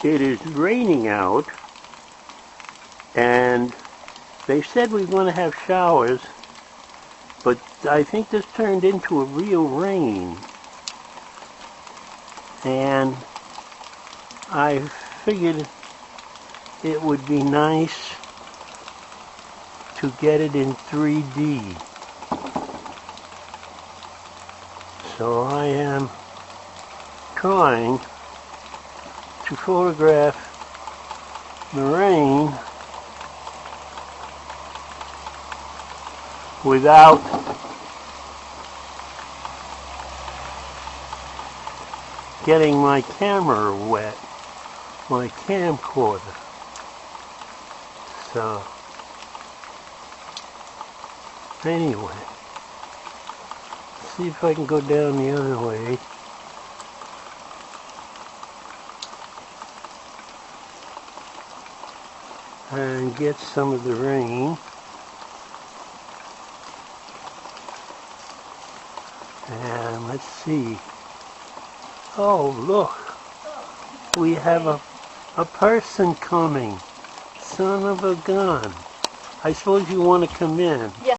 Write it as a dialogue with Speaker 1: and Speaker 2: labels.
Speaker 1: It is raining out, and they said we were going to have showers, but I think this turned into a real rain. And I figured it would be nice to get it in 3D. So I am trying to photograph the rain without getting my camera wet, my camcorder. So anyway, see if I can go down the other way. And get some of the rain. And let's see. Oh, look. We have a person coming. Son of a gun. I suppose you want to come in.
Speaker 2: Yes.